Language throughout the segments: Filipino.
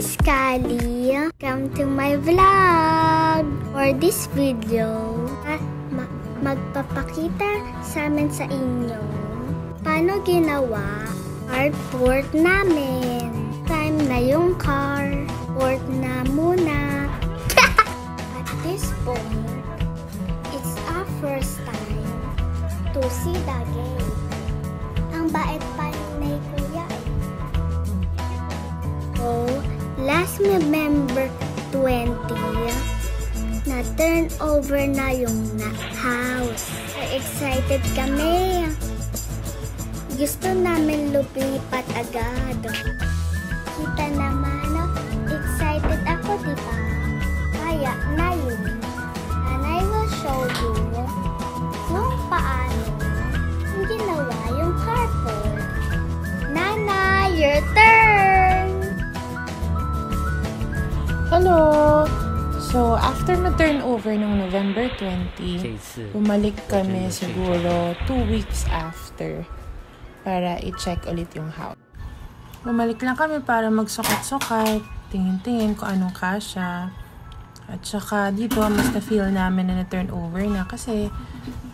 is Kali. Come to my vlog. For this video, magpapakita sa amin sa inyo paano ginawa carport namin. Time na yung carport na muna. At this point, it's our first time to see the gate. Ang bait pa ni Kuya eh. So, last November 20, na-turn over na yung house. So, excited kami. Gusto namin lumipat agad. Kita naman, excited ako, diba? Kaya na yun. And I will show you kung paano ginawa yung carport. Nana, your turn! Hello! So, after ma-turn over ng November 20, bumalik kami siguro 2 weeks after para i-check ulit yung house. Bumalik lang kami para magsukat-sukat, tingin-tingin kung anong kasya. At saka dito, mas na-feel namin na na-turn over na kasi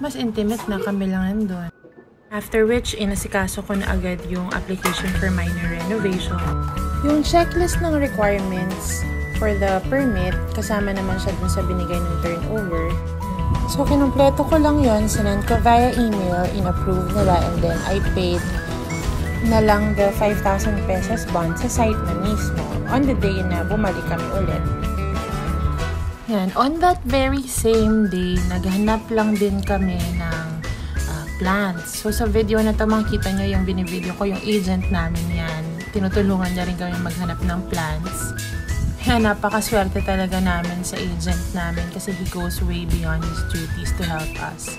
mas intimate na kami lang nandun. After which, inasikaso ko na agad yung application for minor renovation. Yung checklist ng requirements for the permit, kasama naman siya dun sa binigay ng turnover. So, kinumpleto ko lang yun, sinend ko via email, in-approve nila, and then I paid na lang the 5,000 pesos bond sa site na mismo on the day na bumalik kami ulit. Yan. On that very same day, naghanap lang din kami ng plants. So, sa video na ito, makikita nyo yung binivideo ko, yung agent namin yan. Tinutulungan niya rin kami maghanap ng plants. Yan, napakaswerte talaga namin sa agent namin kasi he goes way beyond his duties to help us.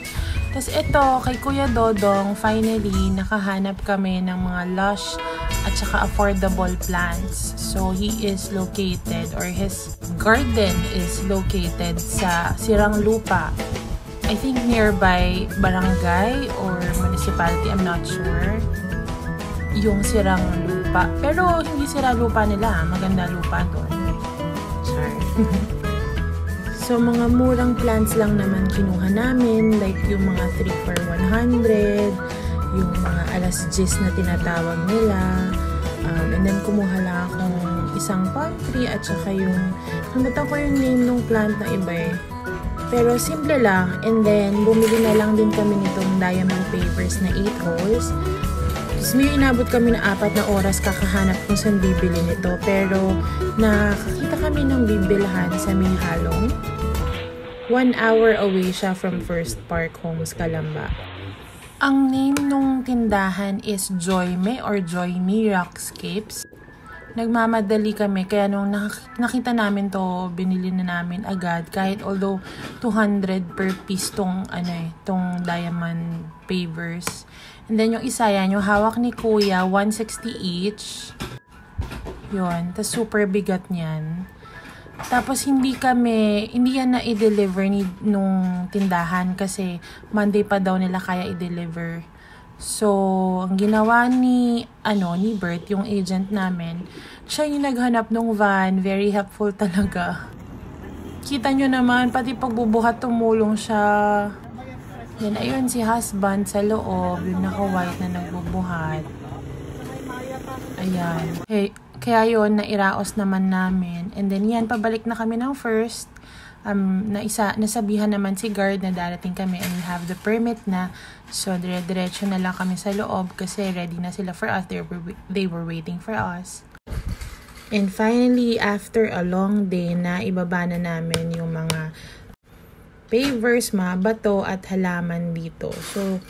Tapos ito, kay Kuya Dodong, finally, nakahanap kami ng mga lush at saka affordable plants. So, he is located, or his garden is located sa Sirang Lupa. I think nearby barangay or municipality, I'm not sure. Yung Sirang Lupa. Pero hindi sira lupa nila, maganda lupa doon. Sorry. So, mga murang plants lang naman kinuha namin, like yung mga 3 for 100, yung mga alas 10 na tinatawag nila, and then kumuha lang akong isang palm tree at saka yung, nalimutan ko yung name ng plant na iba eh. Pero simple lang, and then bumili na lang din kami nitong diamond pavers na 8 holes. Tapos may inabot kami na 4 na oras kakahanap kung saan bibili nito, pero nakakita kami ng bibilhan sa Mihalong. 1 hour away siya from First Park Homes, Calamba. Ang name nung tindahan is Joyme or Joyme Rockscapes. Nagmamadali kami, kaya nung nakita namin to, binili na namin agad. Kahit although 200 per piece tong, tong diamond pavers. And then yung isa yan, yung hawak ni Kuya, 160 each. Yun, tas super bigat niyan. Tapos hindi yan na i-deliver nung tindahan kasi Monday pa daw nila kaya i-deliver. So, ang ginawa ni Bert, yung agent namin, siya yung naghanap ng van. Very helpful talaga. Kita nyo naman, pati pagbubuhat tumulong siya. Yan, ayun si husband sa loob, yung naka-white na nagbubuhat. Ayan. Hey, kaya yun, nairaos naman namin. And then yan, pabalik na kami ng first. Nasabihan naman si guard na darating kami and we have the permit na. So, dire-diretso na lang kami sa loob kasi ready na sila for us. They were waiting for us. And finally, after a long day na ibaba na namin yung mga pavers, mga bato at halaman dito. So,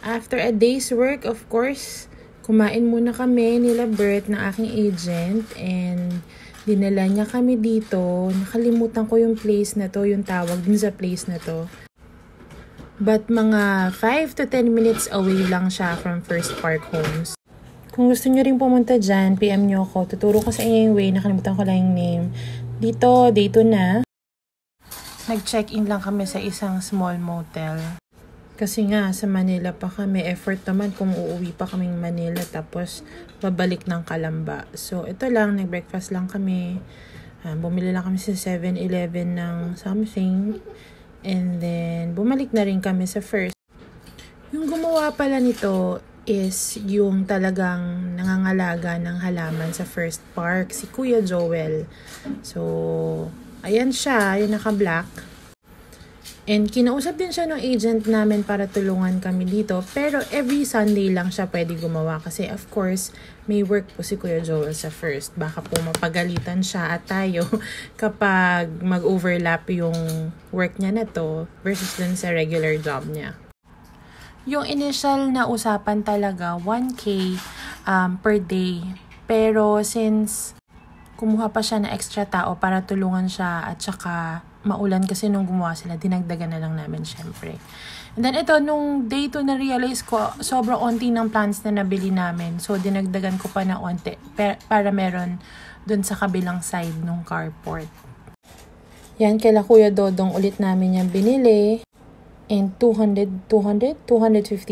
after a day's work, of course, kumain muna kami nila Bert na aking agent and dinala niya kami dito. Nakalimutan ko yung place na to, yung tawag din sa place na to. But mga 5 to 10 minutes away lang siya from First Park Homes. Kung gusto nyo rin pumunta dyan, PM nyo ako. Tuturo ko sa inyo yung way. Nakalimutan ko lang yung name. Dito, day 2 na. Nag-check-in lang kami sa isang small motel. Kasi nga, sa Manila pa kami. Effort naman kung uuwi pa kaming Manila tapos babalik ng Calamba. So, ito lang. Nag-breakfast lang kami. Bumili lang kami sa 7-Eleven ng something. And then, bumalik na rin kami sa First. Yung gumawa pala nito is yung talagang nangangalaga ng halaman sa First Park. Si Kuya Joel. So, ayan siya. Yung naka-black. And kinausap din siya ng agent namin para tulungan kami dito. Pero every Sunday lang siya pwede gumawa. Kasi of course, may work po si Kuya Joel sa First. Baka po mapagalitan siya at tayo kapag mag-overlap yung work niya na to versus dun sa regular job niya. Yung initial na usapan talaga, 1K per day. Pero since kumuha pa siya ng extra tao para tulungan siya at saka maulan kasi nung gumawa sila, dinagdagan na lang namin syempre. And then ito, nung day 2 na-realize ko, sobrang onti ng plants na nabili namin. So, dinagdagan ko pa na onti para meron dun sa kabilang side nung carport. Yan, kaila Kuya Dodong ulit namin yung binili. And 250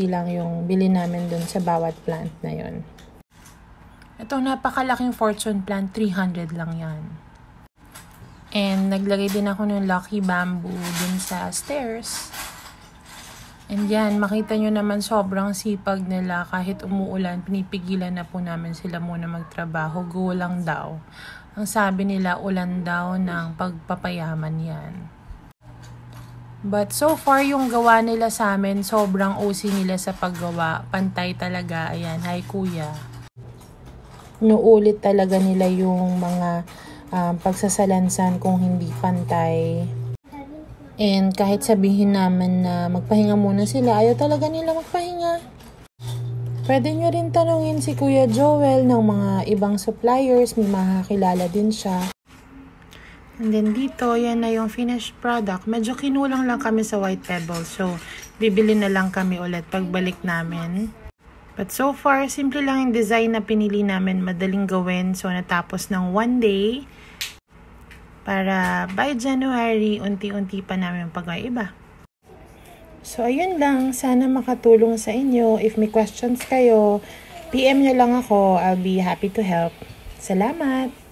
lang yung bili namin dun sa bawat plant na yon. Ito, napakalaking fortune plant, 300 lang yan. And naglagay din ako ng lucky bamboo dun sa stairs. And yan, makita nyo naman sobrang sipag nila. Kahit umuulan, pinipigilan na po namin sila muna magtrabaho. Go lang daw. Ang sabi nila, ulan daw ng pagpapayaman yan. But so far, yung gawa nila sa amin, sobrang OC nila sa paggawa. Pantay talaga. Ayan, hi kuya. Nuulit talaga nila yung mga pagsasalansan kung hindi pantay. And kahit sabihin naman na magpahinga muna sila, ayaw talaga nila magpahinga. Pwede nyo rin tanungin si Kuya Joel ng mga ibang suppliers, may makakilala din siya. And then dito, yan na yung finished product. Medyo kinulang lang kami sa white pebble, so bibili na lang kami ulit pagbalik namin. But so far, simple lang yung design na pinili namin, madaling gawin. So natapos ng 1 day. Para by January, unti-unti pa namin pag-iba. So, ayun lang. Sana makatulong sa inyo. If may questions kayo, PM nyo lang ako. I'll be happy to help. Salamat!